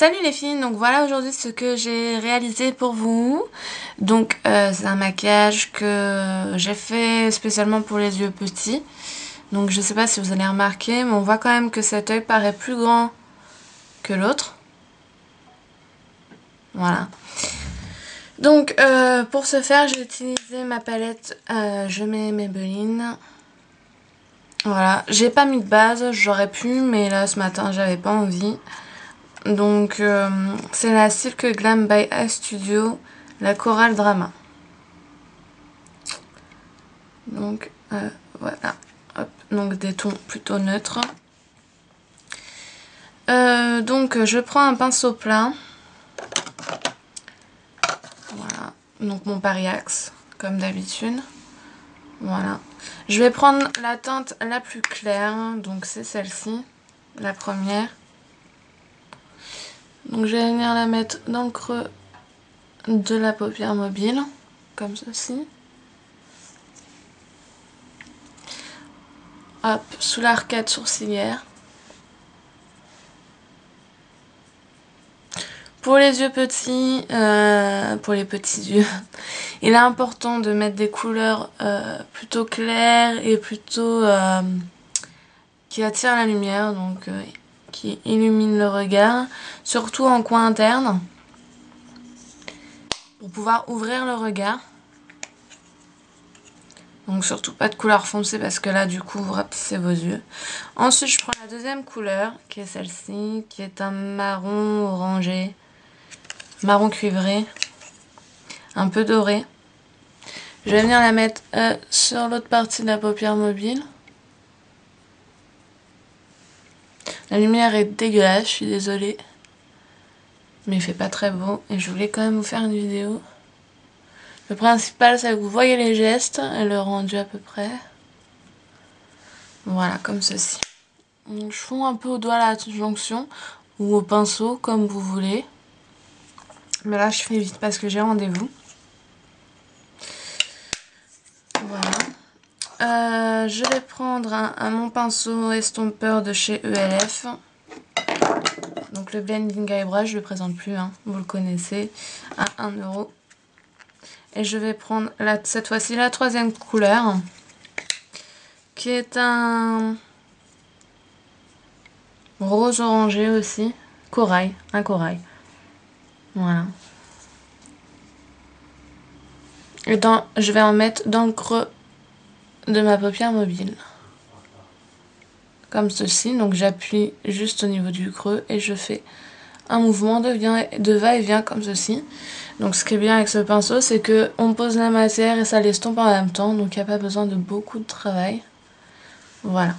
Salut les filles, donc voilà aujourd'hui ce que j'ai réalisé pour vous. Donc c'est un maquillage que j'ai fait spécialement pour les yeux petits. Donc je sais pas si vous allez remarquer, mais on voit quand même que cet œil paraît plus grand que l'autre. Voilà. Donc pour ce faire, j'ai utilisé ma palette Je mets Maybelline. Voilà, j'ai pas mis de base, j'aurais pu, mais là ce matin j'avais pas envie. Donc c'est la Silk Glam by A Studio, la Coral Drama. Donc voilà, hop, donc des tons plutôt neutres. Donc je prends un pinceau plat. Voilà, donc mon Pariax comme d'habitude. Voilà, je vais prendre la teinte la plus claire, donc c'est celle-ci, la première. Donc je vais venir la mettre dans le creux de la paupière mobile, comme ceci. Hop, sous l'arcade sourcilière. Pour les yeux petits, pour les petits yeux, il est important de mettre des couleurs plutôt claires et plutôt qui attirent la lumière, donc qui illuminent le regard, surtout en coin interne, pour pouvoir ouvrir le regard. Donc surtout pas de couleur foncée parce que là du coup vous rapetissez vos yeux. Ensuite je prends la deuxième couleur qui est celle-ci, qui est un marron orangé, marron cuivré, un peu doré. Je vais venir la mettre sur l'autre partie de la paupière mobile. La lumière est dégueulasse, je suis désolée. Mais il fait pas très beau et je voulais quand même vous faire une vidéo. Le principal c'est que vous voyez les gestes et le rendu à peu près. Voilà, comme ceci. Donc, je fonds un peu au doigt la jonction ou au pinceau, comme vous voulez. Mais là, je fais vite parce que j'ai rendez-vous. Voilà. Je vais prendre mon pinceau estompeur de chez ELF. Donc le Blending Eyebrow, je ne le présente plus, hein, vous le connaissez, à 1 €. Et je vais prendre cette fois-ci la troisième couleur, qui est un rose orangé aussi, corail, un corail. Voilà. Et je vais en mettre dans le creux de ma paupière mobile. Comme ceci, donc j'appuie juste au niveau du creux et je fais un mouvement de va-et-vient comme ceci. Donc ce qui est bien avec ce pinceau, c'est que on pose la matière et ça l'estompe en même temps, donc il n'y a pas besoin de beaucoup de travail. Voilà.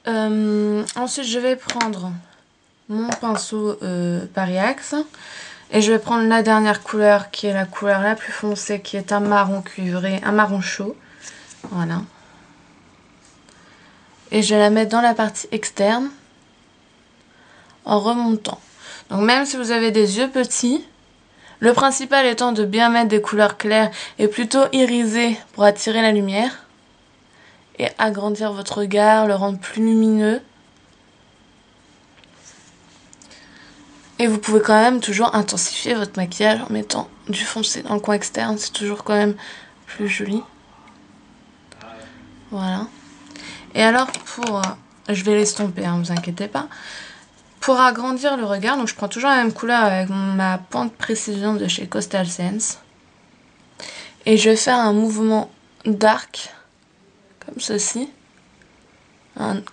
Ensuite je vais prendre mon pinceau Pariax et je vais prendre la dernière couleur qui est la couleur la plus foncée, qui est un marron cuivré, un marron chaud. Voilà. Et je vais la mettre dans la partie externe en remontant. Donc même si vous avez des yeux petits, le principal étant de bien mettre des couleurs claires et plutôt irisées pour attirer la lumière et agrandir votre regard, le rendre plus lumineux. Et vous pouvez quand même toujours intensifier votre maquillage en mettant du foncé dans le coin externe, c'est toujours quand même plus joli. Voilà. Et alors je vais l'estomper, hein, vous inquiétez pas. Pour agrandir le regard, donc je prends toujours la même couleur avec ma pointe précision de chez Coastal Sense. Et je vais faire un mouvement d'arc, comme ceci,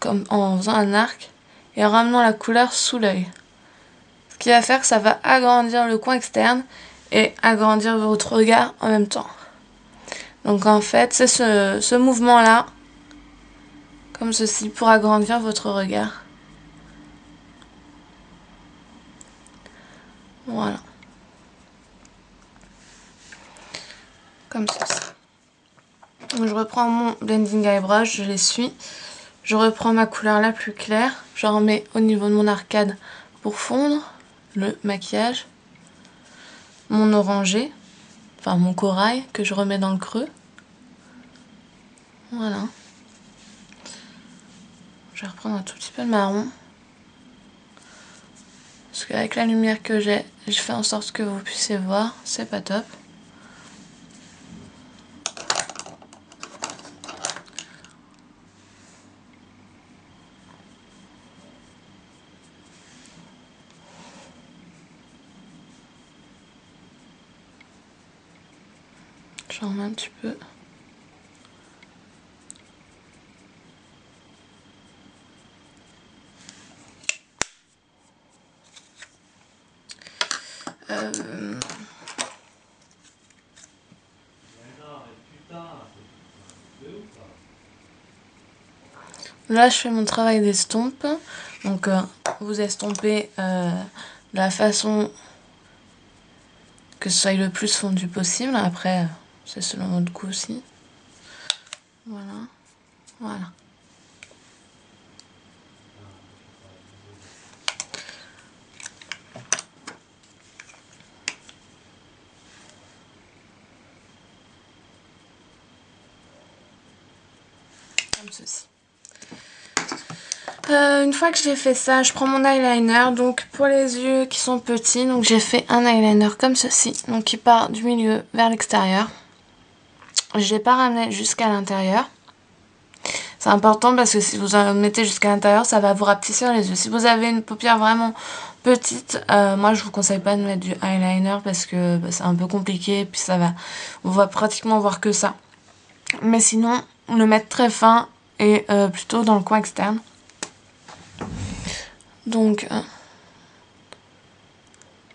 comme en faisant un arc, et en ramenant la couleur sous l'œil. Ce qui va faire que ça va agrandir le coin externe et agrandir votre regard en même temps. Donc en fait, c'est ce mouvement-là, comme ceci, pour agrandir votre regard. Voilà. Comme ceci. Donc je reprends mon Blending Eyebrow, je l'essuie. Je reprends ma couleur la plus claire. Je remets au niveau de mon arcade pour fondre le maquillage. Mon orangé, enfin mon corail, que je remets dans le creux. Voilà. Je vais reprendre un tout petit peu de marron. Parce qu'avec la lumière que j'ai, je fais en sorte que vous puissiez voir, c'est pas top. J'en mets un petit peu. Là, je fais mon travail d'estompe. Donc, vous estompez de la façon que ce soit le plus fondu possible. Après, c'est selon votre goût aussi. Voilà. Voilà. Comme ceci. Une fois que j'ai fait ça, je prends mon eyeliner. Donc pour les yeux qui sont petits, donc j'ai fait un eyeliner comme ceci, donc qui part du milieu vers l'extérieur. Je l'ai pas ramené jusqu'à l'intérieur. C'est important parce que si vous en mettez jusqu'à l'intérieur, ça va vous rapetissir les yeux. Si vous avez une paupière vraiment petite, moi je vous conseille pas de mettre du eyeliner parce que c'est un peu compliqué et puis ça va, on va pratiquement voir que ça. Mais sinon, le mettre très fin et plutôt dans le coin externe. Donc,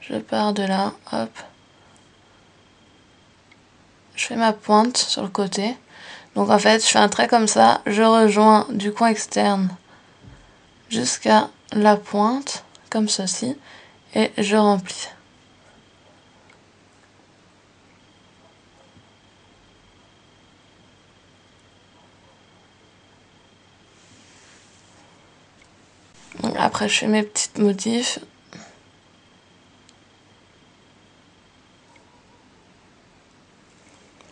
je pars de là, hop. Je fais ma pointe sur le côté. Donc en fait, je fais un trait comme ça, je rejoins du coin externe jusqu'à la pointe, comme ceci, et je remplis. Donc après, je fais mes petites motifs.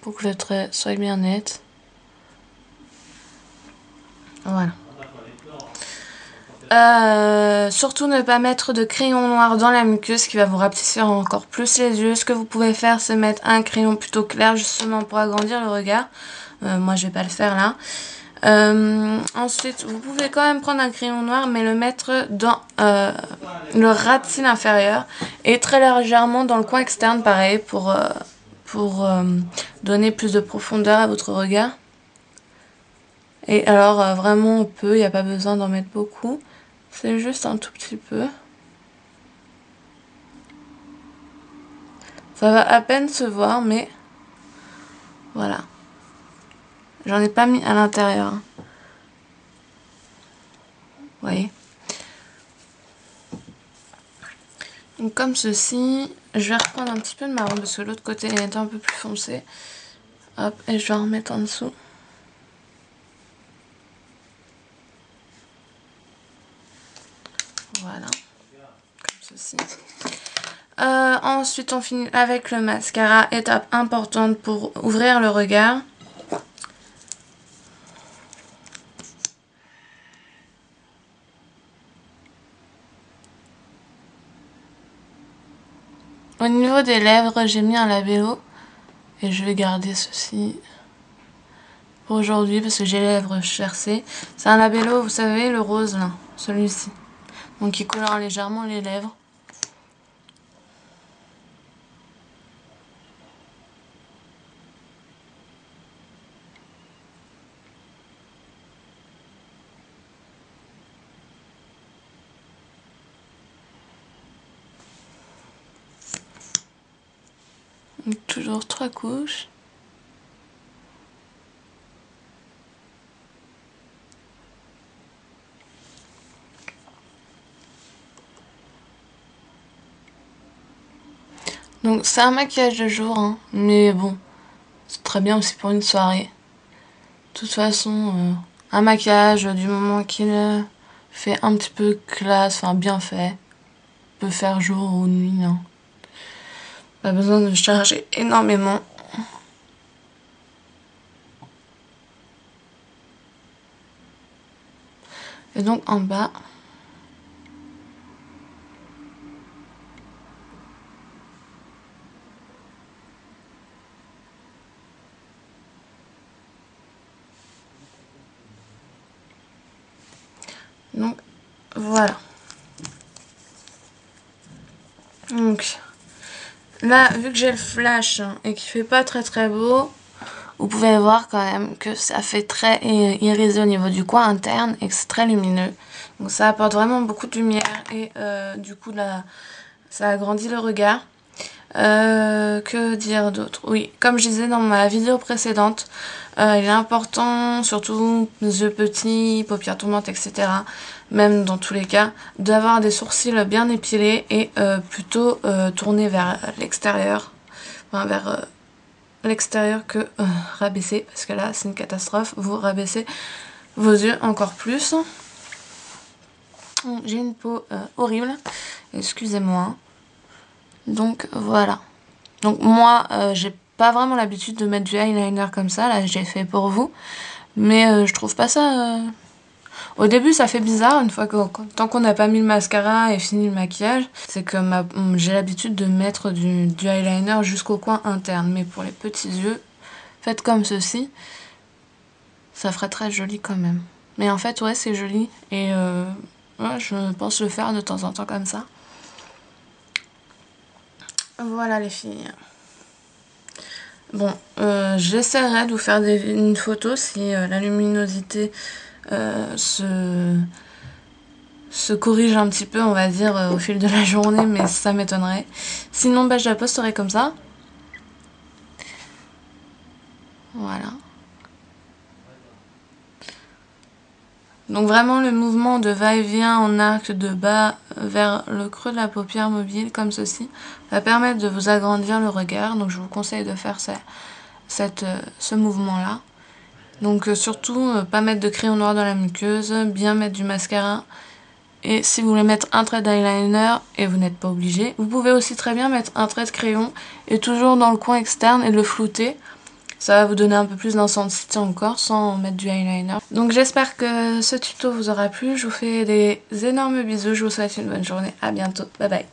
Pour que le trait soit bien net. Voilà. Surtout ne pas mettre de crayon noir dans la muqueuse qui va vous rapetissir encore plus les yeux. Ce que vous pouvez faire, c'est mettre un crayon plutôt clair justement pour agrandir le regard. Moi, je vais pas le faire là. Ensuite, vous pouvez quand même prendre un crayon noir, mais le mettre dans le ras de cils inférieur et très légèrement dans le coin externe, pareil, pour donner plus de profondeur à votre regard. Et alors, vraiment peu, il n'y a pas besoin d'en mettre beaucoup. C'est juste un tout petit peu. Ça va à peine se voir, mais voilà. J'en ai pas mis à l'intérieur. Vous voyez. Donc comme ceci, je vais reprendre un petit peu de marron parce que l'autre côté il est un peu plus foncé. Hop, et je vais en remettre en dessous. Voilà, comme ceci. Ensuite, on finit avec le mascara, étape importante pour ouvrir le regard. Au niveau des lèvres, j'ai mis un labello et je vais garder ceci pour aujourd'hui parce que j'ai les lèvres gercées. C'est un labello, vous savez, le rose là, celui-ci. Donc il colore légèrement les lèvres. Donc, toujours 3 couches. Donc c'est un maquillage de jour, hein, mais bon, c'est très bien aussi pour une soirée. De toute façon, un maquillage du moment qu'il fait un petit peu classe, enfin bien fait, peut faire jour ou nuit, hein. Pas besoin de charger énormément. Et donc en bas, Donc voilà. Donc là, vu que j'ai le flash et qu'il fait pas très beau, vous pouvez voir quand même que ça fait très irisé au niveau du coin interne et que c'est très lumineux. Donc ça apporte vraiment beaucoup de lumière et du coup là, ça agrandit le regard. Que dire d'autre? Oui, comme je disais dans ma vidéo précédente, il est important, surtout yeux petits, paupières tourbantes, etc., même dans tous les cas, d'avoir des sourcils bien épilés et plutôt tournés vers l'extérieur, enfin vers l'extérieur que rabaisser, parce que là c'est une catastrophe, vous rabaissez vos yeux encore plus. J'ai une peau horrible, excusez-moi. Donc voilà. Donc moi, j'ai pas vraiment l'habitude de mettre du eyeliner comme ça, là j'ai fait pour vous. Mais je trouve pas ça... Au début ça fait bizarre, une fois que tant qu'on n'a pas mis le mascara et fini le maquillage, c'est que j'ai l'habitude de mettre du eyeliner jusqu'au coin interne. Mais pour les petits yeux, faites comme ceci, ça ferait très joli quand même. Mais en fait ouais c'est joli et ouais, je pense le faire de temps en temps comme ça. Voilà les filles. Bon, j'essaierai de vous faire une photo si la luminosité se corrige un petit peu, on va dire, au fil de la journée, mais ça m'étonnerait. Sinon, bah, je la posterai comme ça. Voilà. Donc vraiment le mouvement de va-et-vient en arc de bas vers le creux de la paupière mobile, comme ceci, va permettre de vous agrandir le regard. Donc je vous conseille de faire ce mouvement-là. Donc surtout, pas mettre de crayon noir dans la muqueuse, bien mettre du mascara. Et si vous voulez mettre un trait d'eyeliner, et vous n'êtes pas obligé, vous pouvez aussi très bien mettre un trait de crayon, et toujours dans le coin externe, et le flouter. Ça va vous donner un peu plus d'intensité encore sans mettre du eyeliner. Donc j'espère que ce tuto vous aura plu. Je vous fais des énormes bisous. Je vous souhaite une bonne journée. À bientôt. Bye bye.